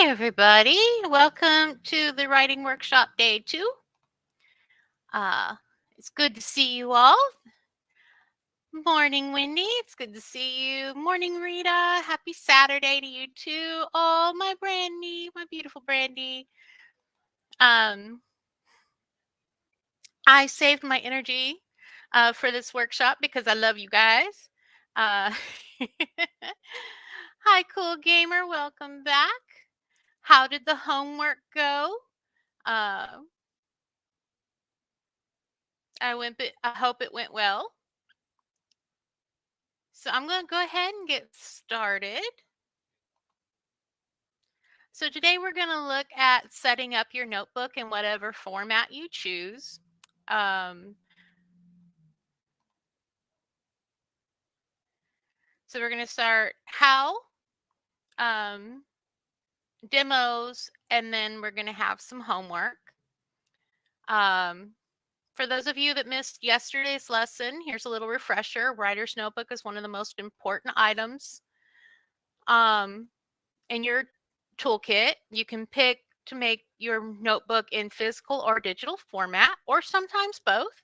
Everybody. Welcome to the writing workshop day 2. Uh, it's good to see you all. Morning, Wendy. It's good to see you. Morning, Rita. Happy Saturday to you too. Oh, my Brandy, my beautiful Brandy. Um, I saved my energy for this workshop because I love you guys. Uh, Hi, cool gamer. Welcome back. How did the homework go? Uh, I hope it went well. So I'm going to go ahead and get started. So today we're going to look at setting up your notebook in whatever format you choose. So we're going to start how, demos, and then we're going to have some homework. For those of you that missed yesterday's lesson, here's a little refresher. Writer's notebook is one of the most important items in your toolkit. You can pick to make your notebook in physical or digital format, or sometimes both.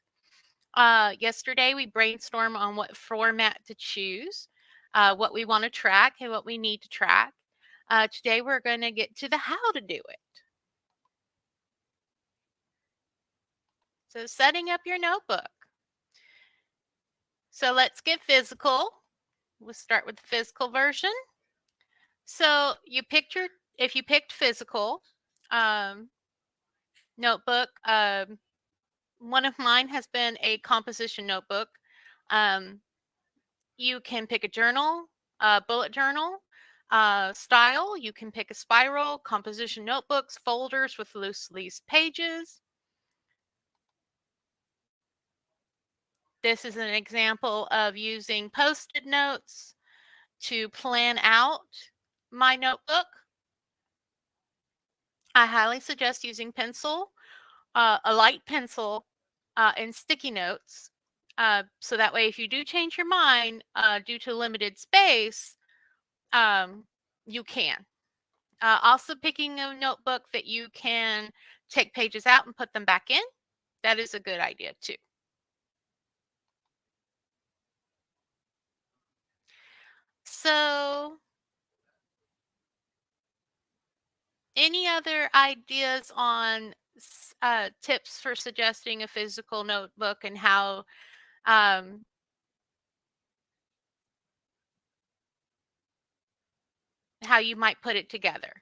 Yesterday, we brainstormed on what format to choose, what we want to track, and what we need to track. Today, we're going to get to the how to do it. So setting up your notebook. So let's get physical. We'll start with the physical version. So if you picked physical notebook, one of mine has been a composition notebook. You can pick a journal, a bullet journal style. You can pick a spiral, composition notebooks, folders with loose leaf pages. This is an example of using Post-it notes to plan out my notebook. I highly suggest using pencil, a light pencil, and sticky notes. So that way, if you do change your mind due to limited space, you can. Also, picking a notebook that you can take pages out and put them back in. That is a good idea too. So, any other ideas on tips for suggesting a physical notebook and how you might put it together?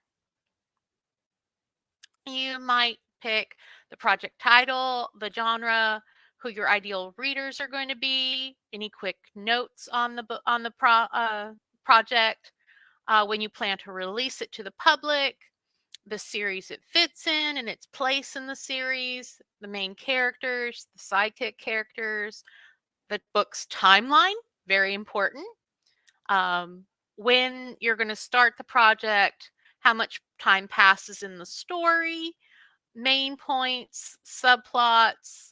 You might pick the project title, the genre, who your ideal readers are going to be, any quick notes on the project, when you plan to release it to the public, the series it fits in and its place in the series, the main characters, the sidekick characters, the book's timeline, very important. When you're going to start the project, how much time passes in the story, main points, subplots,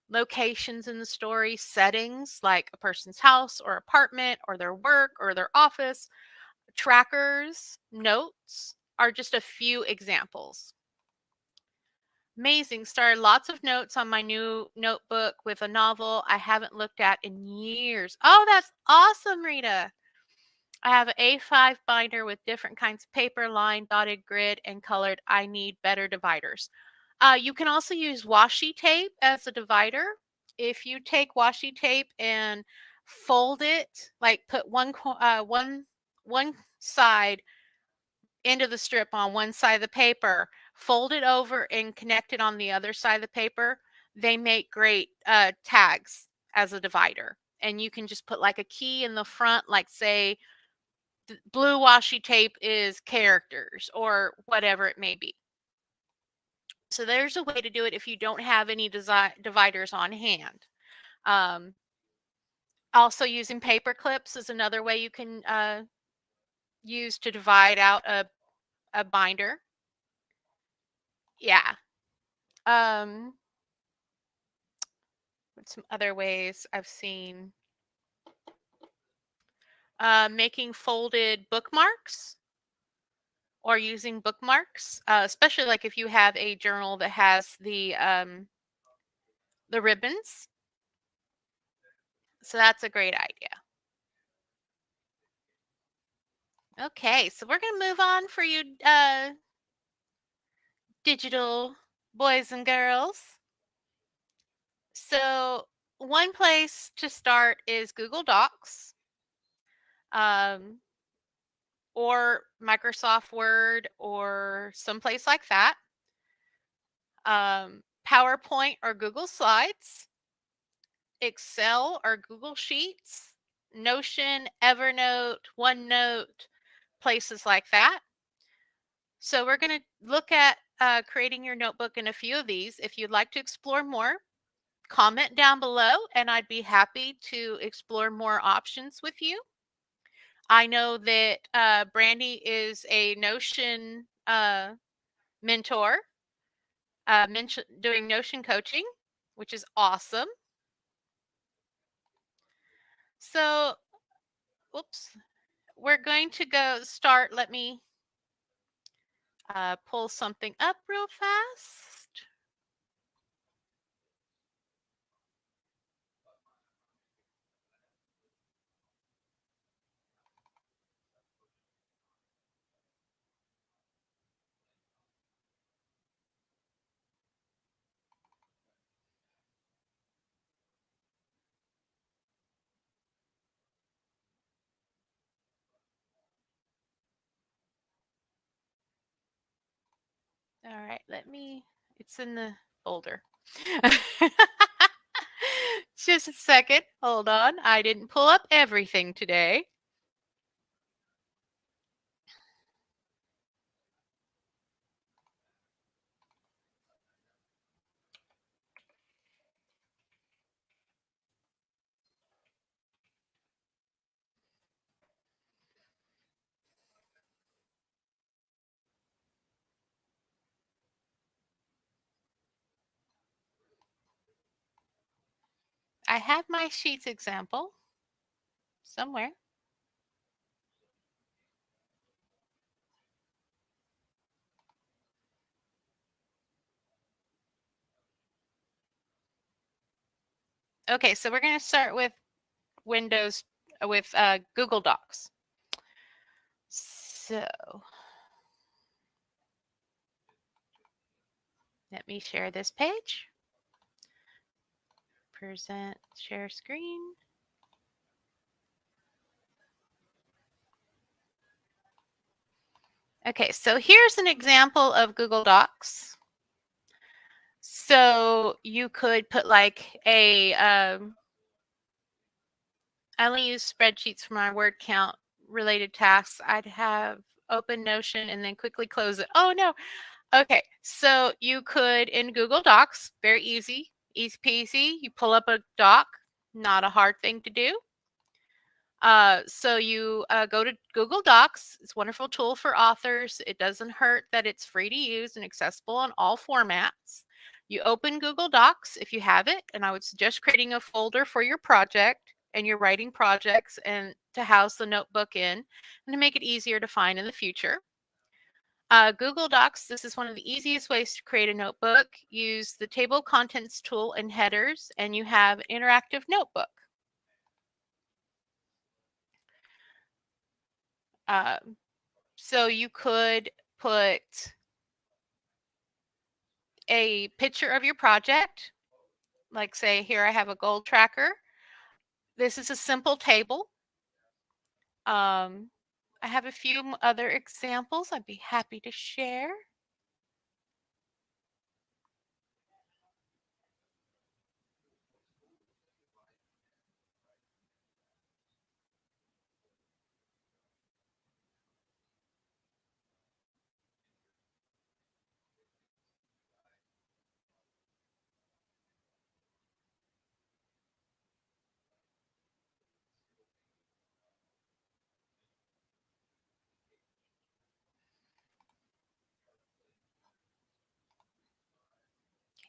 locations in the story, settings like a person's house or apartment or their work or their office, trackers, notes are just a few examples. Amazing. Started lots of notes on my new notebook with a novel I haven't looked at in years. Oh, that's awesome, Rita. I have an A5 binder with different kinds of paper, lined, dotted grid, and colored. I need better dividers. You can also use washi tape as a divider. If you take washi tape and fold it, like put one side into the strip on one side of the paper, fold it over and connect it on the other side of the paper, they make great tags as a divider. And you can just put like a key in the front, like say blue washi tape is characters or whatever it may be. So there's a way to do it if you don't have any dividers on hand. Also using paper clips is another way you can use to divide out a binder. Yeah. What's some other ways I've seen? Making folded bookmarks. or using bookmarks, especially like if you have a journal that has the ribbons. So that's a great idea. Okay, so we're going to move on for you digital boys and girls. So one place to start is Google Docs, um, or Microsoft Word or someplace like that. PowerPoint or Google Slides, Excel or Google Sheets, Notion, Evernote, OneNote, places like that. So we're going to look at creating your notebook in a few of these. If you'd like to explore more, comment down below and I'd be happy to explore more options with you. I know that Brandy is a Notion mentor, doing Notion coaching, which is awesome. So, whoops, we're going to go start. Let me pull something up real fast. All right, it's in the folder. Just a second. Hold on. I didn't pull up everything today. I have my sheets example somewhere. Okay, so we're going to start with Windows, with Google Docs. So let me share this page. Present, share screen. Okay, so here's an example of Google Docs. So you could put like I only use spreadsheets for my word count related tasks. I'd have open Notion and then quickly close it. Oh no. Okay, so you could in Google Docs, very easy peasy. You pull up a doc, not a hard thing to do. So you go to Google Docs. It's a wonderful tool for authors. It doesn't hurt that it's free to use and accessible on all formats. You open Google Docs if you have it, and I would suggest creating a folder for your project and your writing projects and to house the notebook in and to make it easier to find in the future. Google Docs, this is one of the easiest ways to create a notebook. Use the table of contents tool and headers, and you have an interactive notebook. So you could put a picture of your project, like say here I have a goal tracker. This is a simple table. I have a few other examples I'd be happy to share.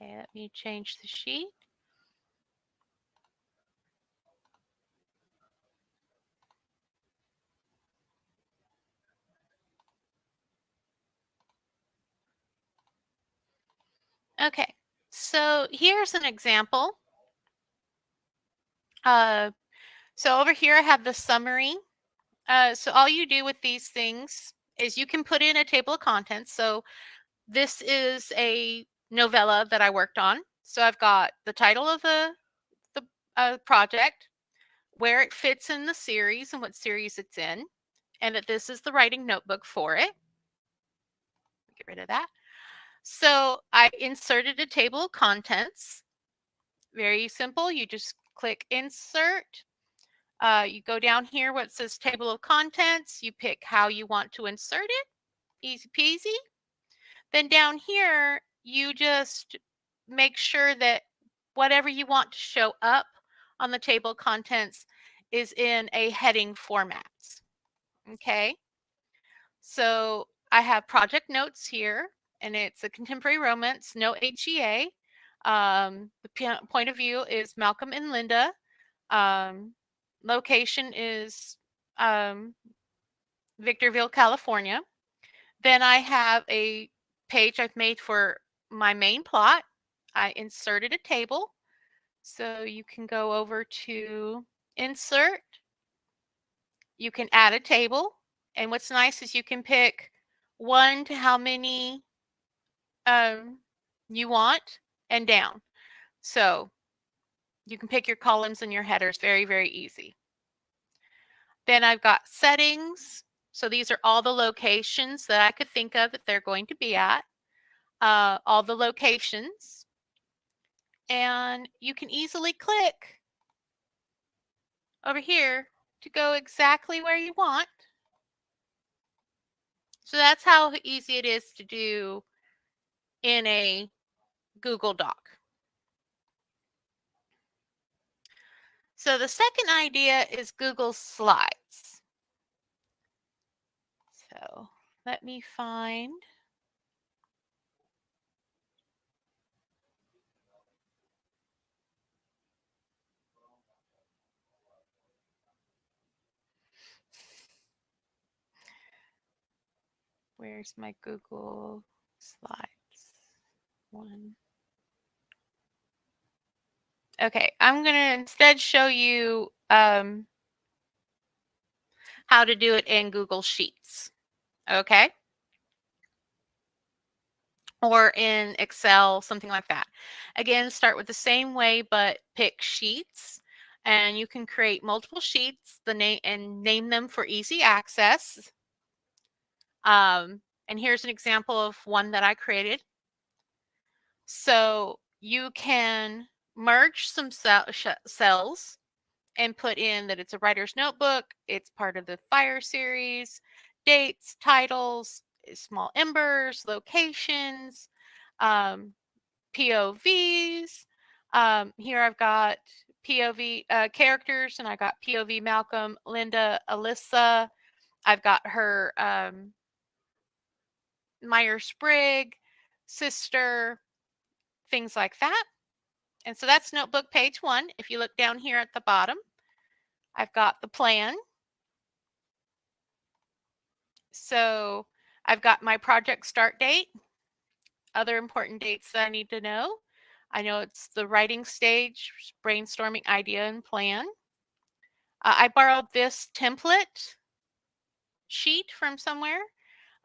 Okay, let me change the sheet. Okay, so here's an example. So over here I have the summary. So all you do with these things is you can put in a table of contents. So this is a novella that I worked on. So I've got the title of the project, where it fits in the series and what series it's in, and that this is the writing notebook for it. Get rid of that. So I inserted a table of contents. Very simple. You just click insert. You go down here where it says table of contents. You pick how you want to insert it. Easy peasy. Then down here, you just make sure that whatever you want to show up on the table of contents is in a heading format. Okay. So I have project notes here, and it's a contemporary romance, no HEA. The point of view is Malcolm and Linda. Location is Victorville, California. Then I have a page I've made for my main plot. I inserted a table. So you can go over to insert. You can add a table. And what's nice is you can pick 1 to how many you want and down. So you can pick your columns and your headers very, very easy. Then I've got settings. So these are all the locations that I could think of that they're going to be at. All the locations. And you can easily click over here to go exactly where you want. So that's how easy it is to do in a Google Doc. So the second idea is Google Slides. So let me find. Where's my Google Slides? One. Okay, I'm going to instead show you how to do it in Google Sheets. Okay. Or in Excel, something like that. Again, start with the same way, but pick sheets, and you can create multiple sheets, and name them for easy access. And here's an example of one that I created. So you can merge some cells and put in that it's a writer's notebook, it's part of the fire series, dates, titles, small embers, locations, POVs. Here I've got POV characters, and I got POV Malcolm, Linda, Alyssa. I've got her Myers-Briggs, sister, things like that. And so that's notebook page 1. If you look down here at the bottom, I've got the plan. So I've got my project start date, other important dates that I need to know. I know it's the writing stage, brainstorming idea and plan. I borrowed this template sheet from somewhere.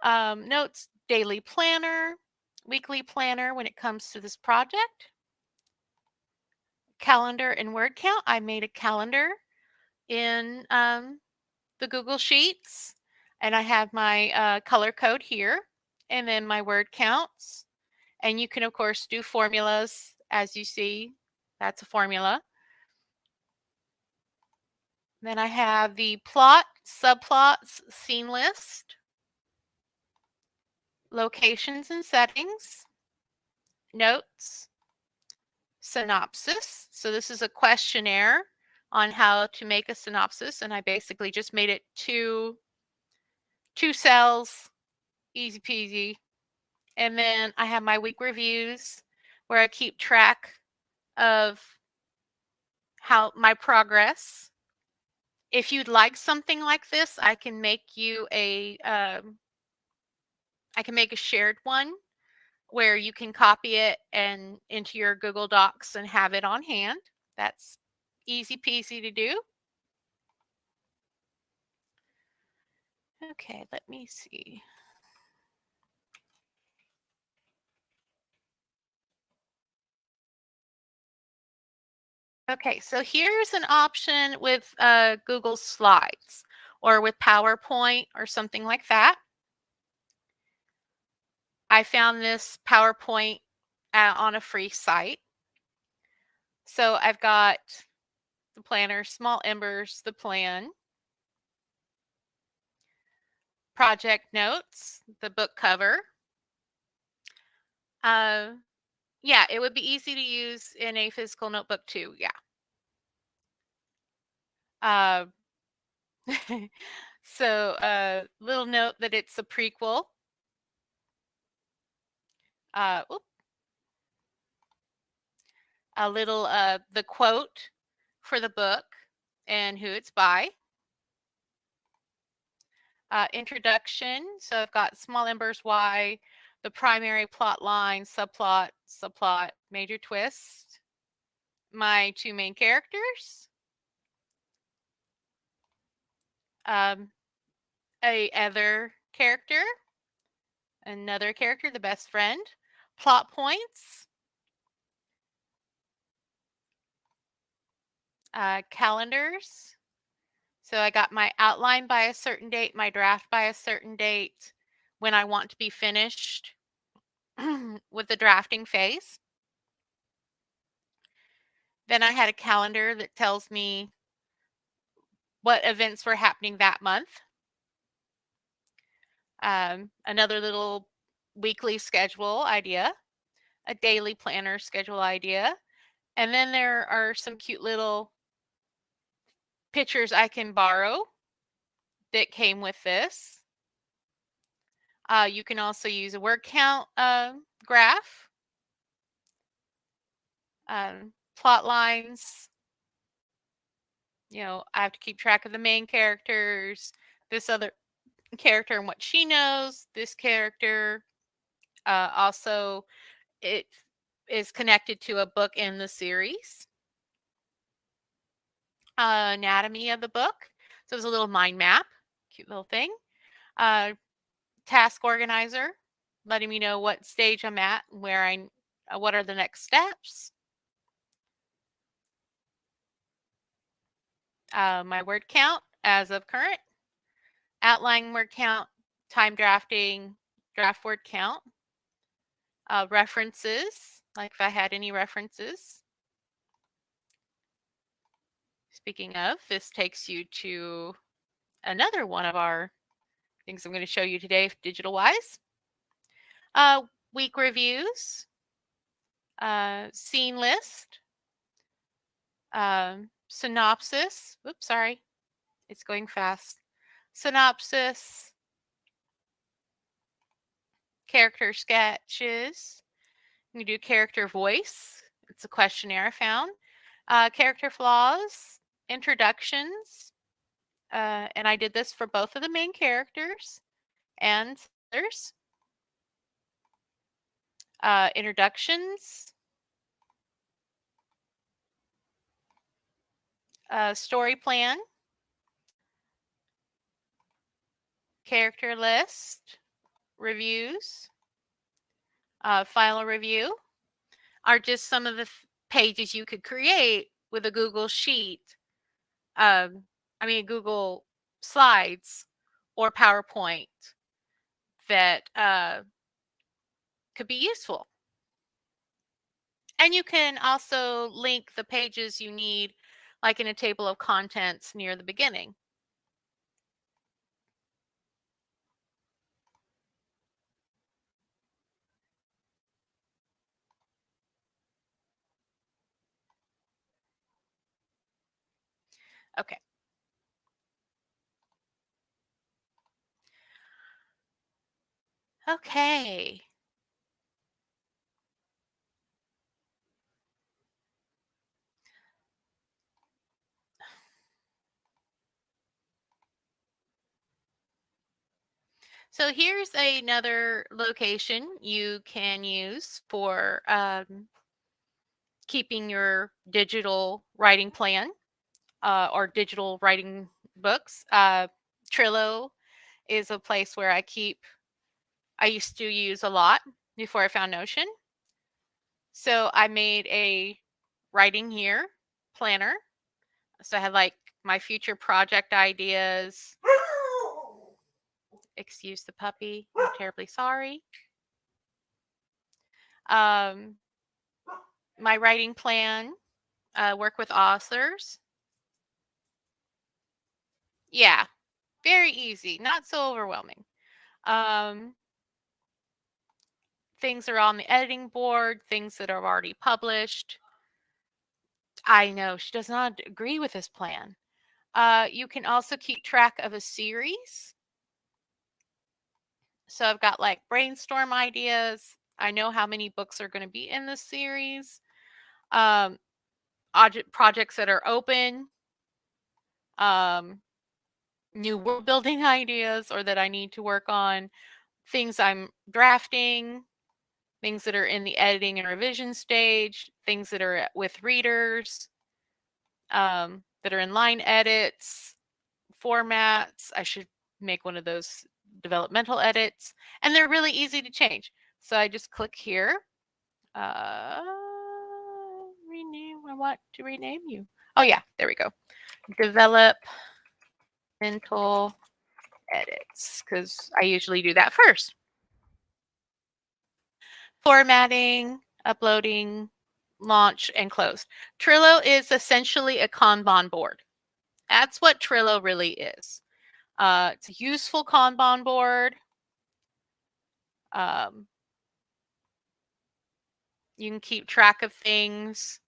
Notes, daily planner, weekly planner when it comes to this project. Calendar and word count. I made a calendar in the Google Sheets, and I have my color code here, and then my word counts. And you can, of course, do formulas. As you see, that's a formula. Then I have the plot, subplots, scene list, locations and settings, notes, synopsis. So this is a questionnaire on how to make a synopsis, and I basically just made it two cells, easy peasy. And then I have my week reviews where I keep track of how my progress. If you'd like something like this, I can make you a I can make a shared one where you can copy it and into your Google Docs and have it on hand. That's easy peasy to do. Okay, let me see. Okay, so here's an option with Google Slides or with PowerPoint or something like that. I found this PowerPoint on a free site. So I've got the planner, small embers, the plan, project notes, the book cover. Yeah, it would be easy to use in a physical notebook too. Yeah. Uh, so little note that it's a prequel. Oops, a little the quote for the book and who it's by. Introduction. So I've got small embers, why, the primary plot line, subplot, major twist, my two main characters, a other character, another character, the best friend, plot points, calendars. So I got my outline by a certain date, my draft by a certain date, when I want to be finished with the drafting phase. Then I had a calendar that tells me what events were happening that month. Another little weekly schedule idea, a daily planner schedule idea. And then there are some cute little pictures I can borrow that came with this. You can also use a word count graph, plot lines. You know, I have to keep track of the main characters, this other character and what she knows, this character. Also, it is connected to a book in the series. Anatomy of the book. So it's a little mind map, cute little thing. Task organizer, letting me know what stage I'm at, where what are the next steps. My word count as of current. Outline word count, time drafting, draft word count. References, like if I had any references. Speaking of, this takes you to another one of our things I'm going to show you today, digital wise. Week reviews, scene list, synopsis. Oops, sorry, it's going fast. Synopsis, character sketches. You can do character voice. It's a questionnaire I found. Character flaws, introductions, and I did this for both of the main characters and others. Introductions, story plan, character list, reviews, final review are just some of the pages you could create with a Google Sheet. Google Slides or PowerPoint that could be useful. And you can also link the pages you need, like in a table of contents near the beginning. Okay. Okay. So here's another location you can use for keeping your digital writing plan or digital writing books. Trello is a place where I used to use a lot before I found Notion. So I made a writing year planner. So I had like my future project ideas. Excuse the puppy. I'm terribly sorry. Um, my writing plan, work with authors. Yeah, very easy, not so overwhelming. Um, things are on the editing board, things that are already published. I know she does not agree with this plan. You can also keep track of a series. So I've got like brainstorm ideas. I know how many books are going to be in this series. Um, projects that are open. Um, new world building ideas or that I need to work on. Things I'm drafting. Things that are in the editing and revision stage. Things that are with readers. That are in line edits. Formats. I should make one of those developmental edits, and they're really easy to change. So I just click here. Rename. I want to rename you. Oh yeah, there we go. Developmental edits, because I usually do that first. Formatting, uploading, launch, and close. Trello is essentially a Kanban board. That's what Trello really is. It's a useful Kanban board. You can keep track of things.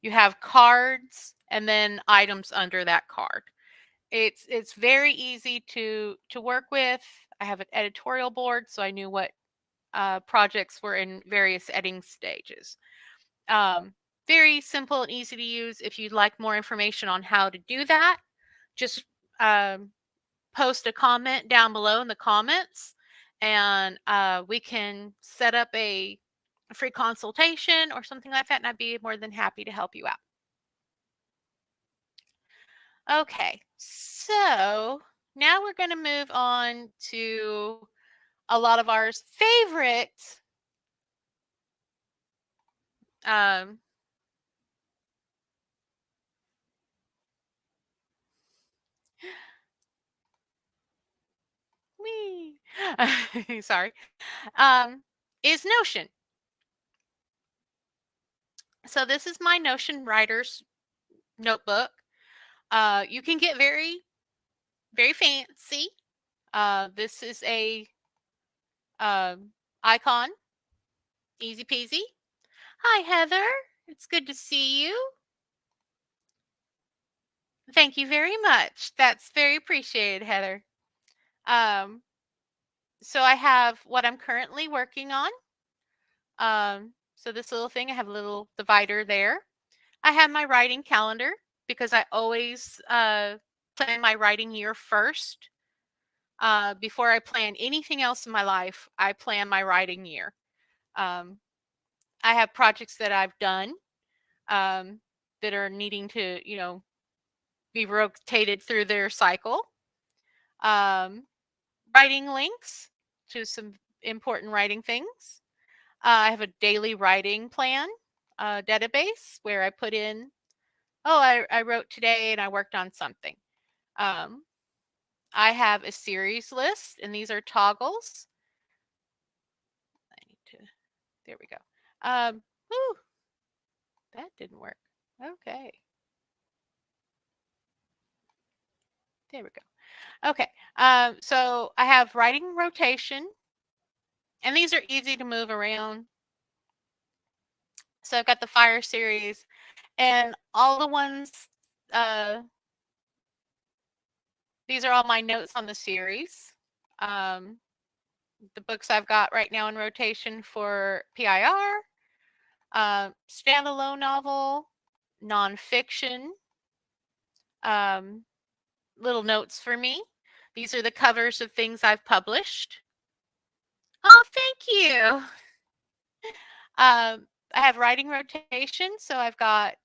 You have cards and then items under that card. It's very easy to work with. I have an editorial board, so I knew what projects were in various editing stages. Very simple and easy to use. If you'd like more information on how to do that, just post a comment down below in the comments, and we can set up a free consultation or something like that, and I'd be more than happy to help you out. Okay, so now we're going to move on to a lot of our favorite um, wee, sorry, is Notion. So this is my Notion writer's notebook. You can get very, very fancy. This is a icon, easy peasy. Hi, Heather. It's good to see you. Thank you very much. That's very appreciated, Heather. So I have what I'm currently working on. So this little thing, I have a little divider there. I have my writing calendar because I always plan my writing year first. Before I plan anything else in my life, I plan my writing year. I have projects that I've done that are needing to, be rotated through their cycle. Writing links to some important writing things. I have a daily writing plan database where I put in, I wrote today and I worked on something. I have a series list, and these are toggles. I need to, there we go. Whew, that didn't work. Okay. There we go. Okay. So I have writing rotation, and these are easy to move around. So I've got the fire series and all the ones, these are all my notes on the series. The books I've got right now in rotation for PIR, standalone novel, nonfiction, little notes for me. These are the covers of things I've published. Oh, thank you. I have writing rotation, so I've got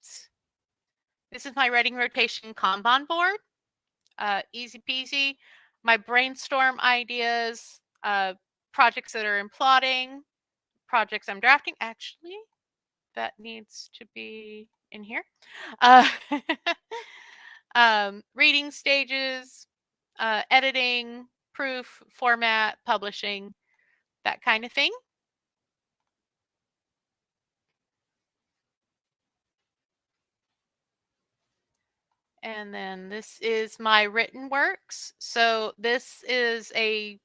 this is my writing rotation Kanban board. Easy peasy. My brainstorm ideas, projects that are in plotting, projects I'm drafting. Actually, that needs to be in here. Uh, reading stages, editing, proof, format, publishing, that kind of thing. And then this is my written works. So this is a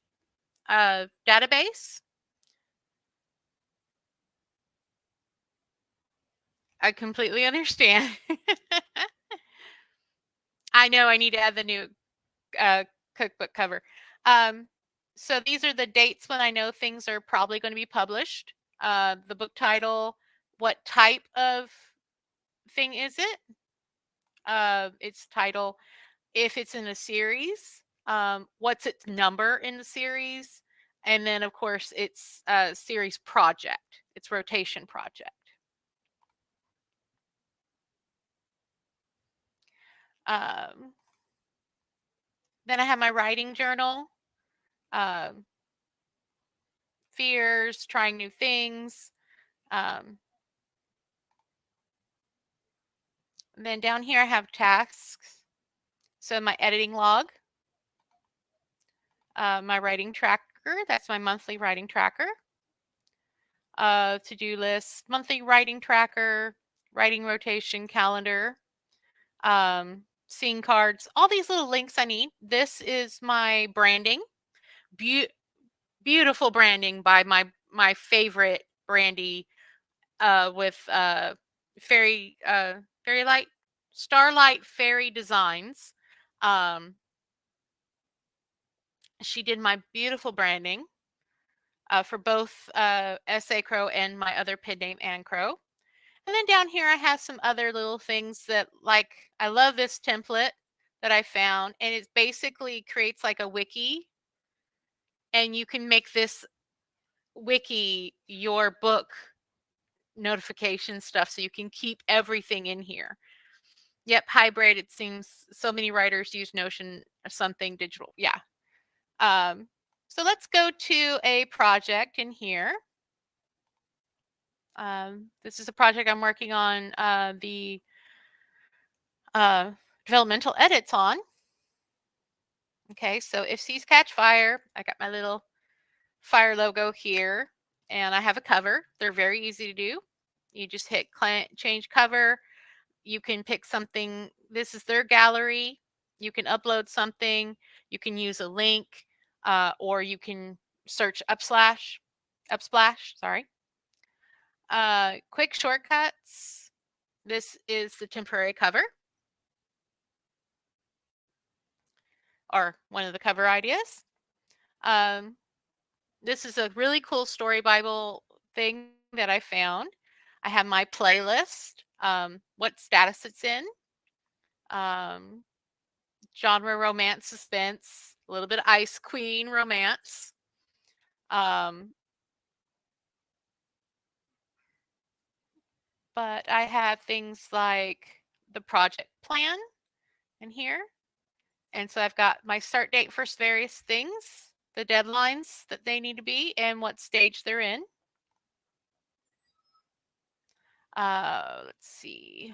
database. I completely understand. I know I need to add the new cookbook cover. Um, so these are the dates when I know things are probably going to be published. The book title, what type of thing is it? Its title, if it's in a series, what's its number in the series, and then of course it's a series project, its rotation project. Um, then I have my writing journal, um, fears, trying new things. Um, then down here I have tasks. So my editing log, my writing tracker, that's my monthly writing tracker. To-do list, monthly writing tracker, writing rotation calendar, scene cards, all these little links I need. This is my branding, beautiful branding by my favorite Brandy, with fairy fairy light starlight fairy designs. Um, she did my beautiful branding for both SA Crow and my other pen name Ann Crow. And then down here I have some other little things that, like, I love this template that I found, and it basically creates like a wiki, and you can make this wiki your book notification stuff, so you can keep everything in here. Yep, hybrid. It seems so many writers use Notion or something digital. Yeah. So let's go to a project in here. This is a project I'm working on the developmental edits on. Okay, so if Seas Catch Fire, I got my little fire logo here, and I have a cover. They're very easy to do. You just hit client change cover. You can pick something. This is their gallery. You can upload something. You can use a link, or you can search Upsplash. Sorry. Quick shortcuts. This is the temporary cover, or one of the cover ideas. This is a really cool story Bible thing that I found. I have my playlist, what status it's in, um, genre romance suspense, a little bit of Ice Queen romance. But I have things like the project plan in here. And so I've got my start date for various things, the deadlines that they need to be, and what stage they're in. Let's see.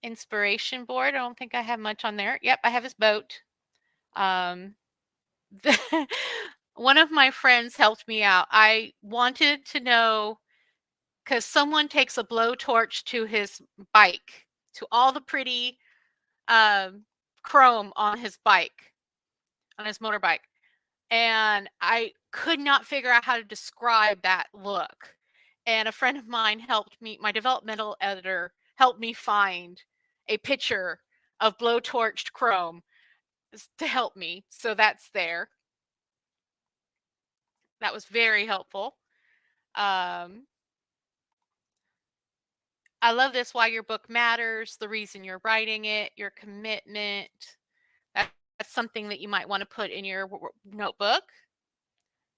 Inspiration board. I don't think I have much on there. Yep, I have his boat. Um, one of my friends helped me out. I wanted to know, because someone takes a blowtorch to his bike, to all the pretty chrome on his bike, on his motorbike. And I could not figure out how to describe that look. And a friend of mine helped me, my developmental editor helped me find a picture of blowtorched chrome to help me. So that's there. That was very helpful. I love this, why your book matters, the reason you're writing it, your commitment. That's something that you might want to put in your notebook.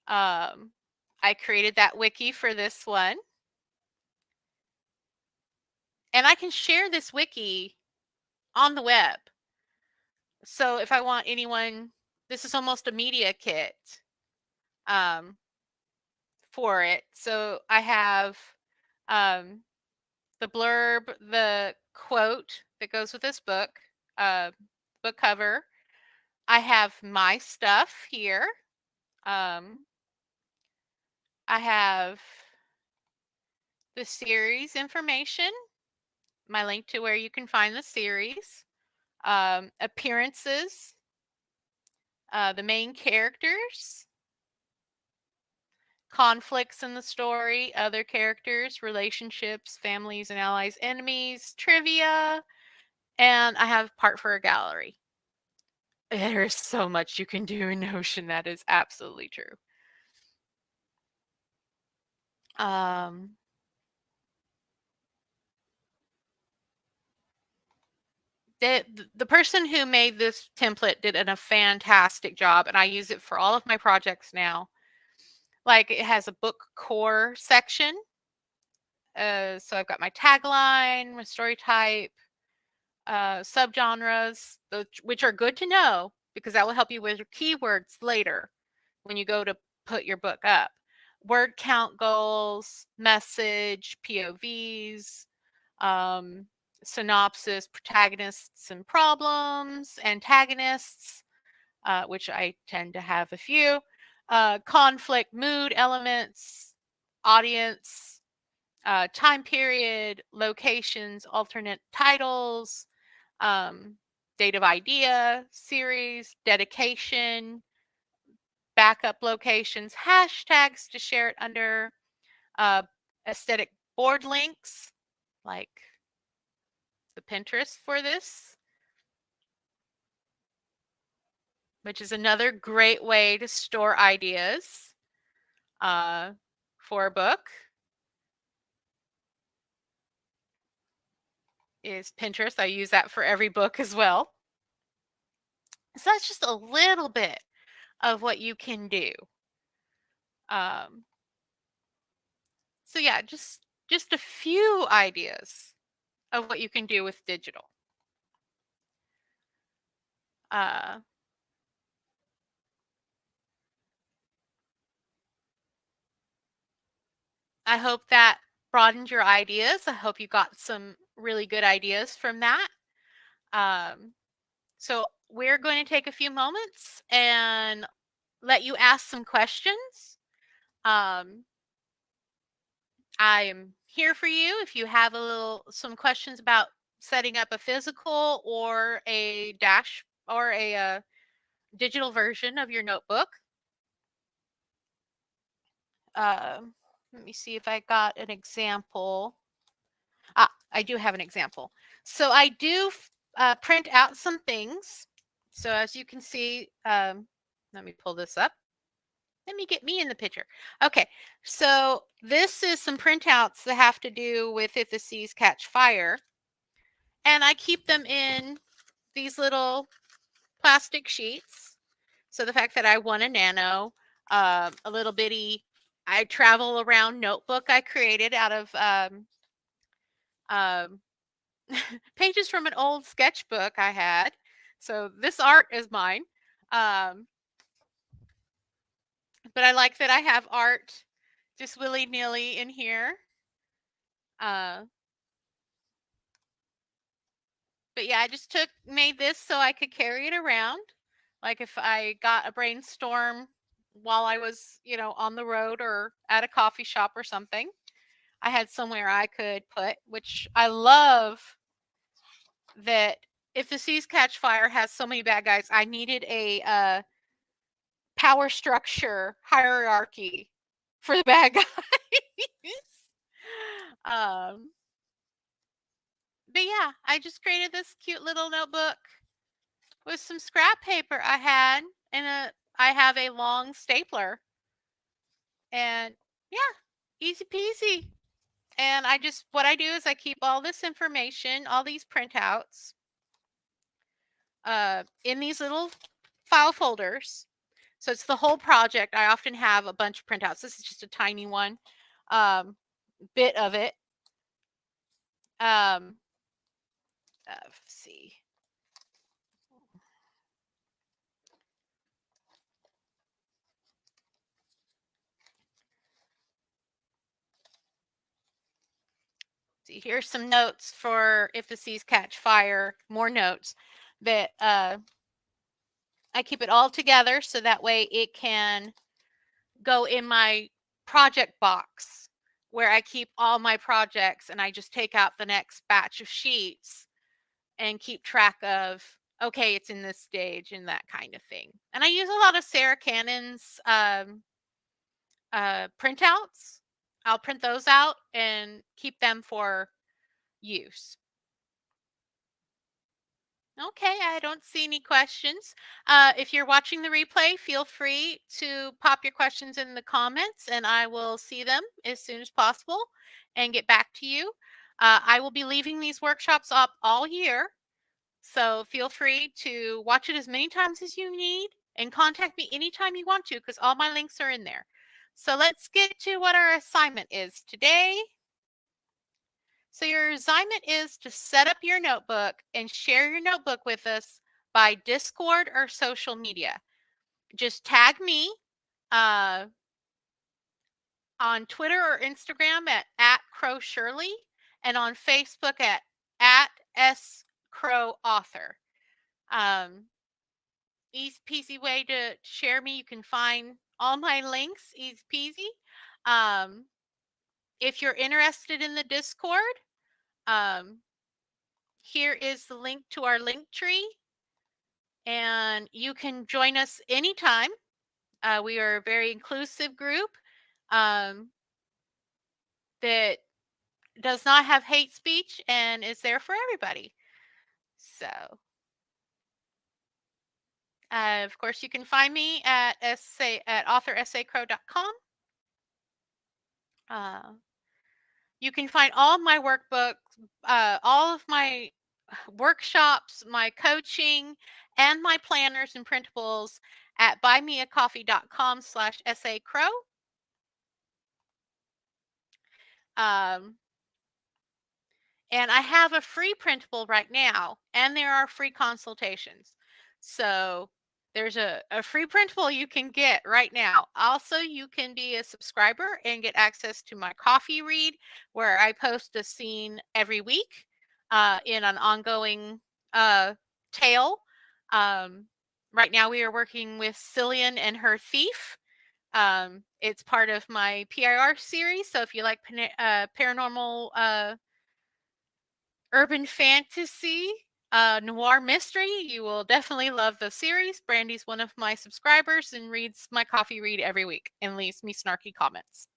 I created that wiki for this one. And I can share this wiki on the web. So if I want anyone, this is almost a media kit for it. So I have um, the blurb, the quote that goes with this book, book cover. I have my stuff here. I have the series information, my link to where you can find the series, appearances, the main characters, conflicts in the story, other characters, relationships, families and allies, enemies, trivia, and I have part for a gallery. There's so much you can do in Notion. That is absolutely true. The person who made this template did a fantastic job, and I use it for all of my projects now. Like, it has a book core section. So I've got my tagline, my story type, subgenres, which are good to know because that will help you with your keywords later when you go to put your book up. Word count goals, message, POVs, synopsis, protagonists and problems, antagonists, which I tend to have a few, conflict, mood elements, audience, time period, locations, alternate titles, date of idea, series, dedication, backup locations, hashtags to share it under, aesthetic board links, like the Pinterest for this, which is another great way to store ideas for a book, is Pinterest. I use that for every book as well. So that's just a little bit of what you can do. So yeah, just a few ideas of what you can do with digital. I hope that broadened your ideas. I hope you got some really good ideas from that. So we're going to take a few moments and let you ask some questions. I am here for you if you have some questions about setting up a physical or a dash or a digital version of your notebook. Let me see if I got an example. I do have an example. So I do print out some things. So as you can see, let me pull this up. Let me get me in the picture. Okay, so this is some printouts that have to do with If the Seas Catch Fire. And I keep them in these little plastic sheets. So the fact that I won a nano, a little bitty, I travel around notebook I created out of pages from an old sketchbook I had. So this art is mine. But I like that I have art just willy-nilly in here. But yeah, I just made this so I could carry it around. Like if I got a brainstorm while I was, on the road or at a coffee shop or something, I had somewhere I could put, which I love that If the Seas Catch Fire has so many bad guys. I needed a power structure hierarchy for the bad guys. But yeah, I just created this cute little notebook with some scrap paper I had, and I have a long stapler. And yeah, easy peasy. And what I do is I keep all this information, all these printouts, in these little file folders. So it's the whole project. I often have a bunch of printouts. This is just a tiny one, bit of it. Let's see. See, here's some notes for if the seas catch fire, more notes that I keep it all together so that way it can go in my project box where I keep all my projects, and I just take out the next batch of sheets and keep track of, okay, it's in this stage and that kind of thing. And I use a lot of Sarah Cannon's printouts. I'll print those out and keep them for use. Okay, I don't see any questions. If you're watching the replay, feel free to pop your questions in the comments and I will see them as soon as possible and get back to you. I will be leaving these workshops up all year, so feel free to watch it as many times as you need and contact me anytime you want to because all my links are in there. So let's get to what our assignment is today. So your assignment is to set up your notebook and share your notebook with us by Discord or social media. Just tag me on Twitter or Instagram at Crow Shirley and on Facebook at SCrowAuthor. Easy peasy way to share me. You can find all my links, easy peasy. If you're interested in the Discord, here is the link to our link tree, and you can join us anytime. We are a very inclusive group that does not have hate speech and is there for everybody. So, of course, you can find me at authoressaycrow.com. You can find all of my workbooks, all of my workshops, my coaching, and my planners and printables at buymeacoffee.com/essaycrow. And I have a free printable right now, and there are free consultations. So there's a free printable you can get right now. Also, you can be a subscriber and get access to my coffee read, where I post a scene every week in an ongoing tale. Right now, we are working with Cillian and her thief. It's part of my PIR series. So if you like paranormal urban fantasy, noir mystery, you will definitely love the series. Brandy's one of my subscribers and reads my coffee read every week and leaves me snarky comments.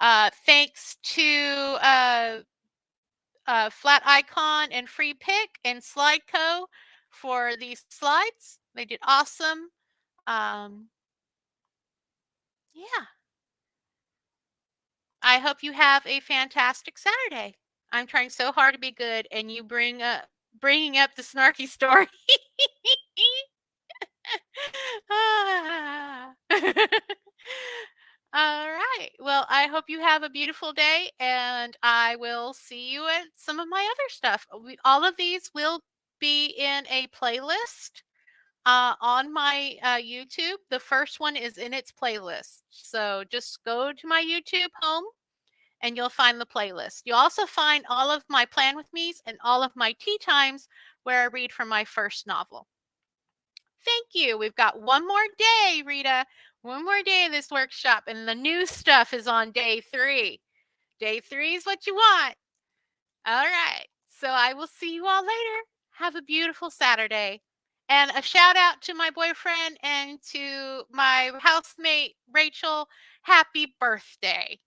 Thanks to Flat Icon and Free Pick and Slideco for these slides. They did awesome. Yeah. I hope you have a fantastic Saturday. I'm trying so hard to be good, and you bringing up the snarky story. All right. Well, I hope you have a beautiful day, and I will see you at some of my other stuff. All of these will be in a playlist on my YouTube. The first one is in its playlist. So just go to my YouTube home and you'll find the playlist. You'll also find all of my Plan With Me's and all of my tea times where I read from my first novel. Thank you. We've got one more day, Rita. One more day of this workshop, and the new stuff is on day 3. Day 3 is what you want. All right. So I will see you all later. Have a beautiful Saturday. And a shout out to my boyfriend and to my housemate, Rachel. Happy birthday.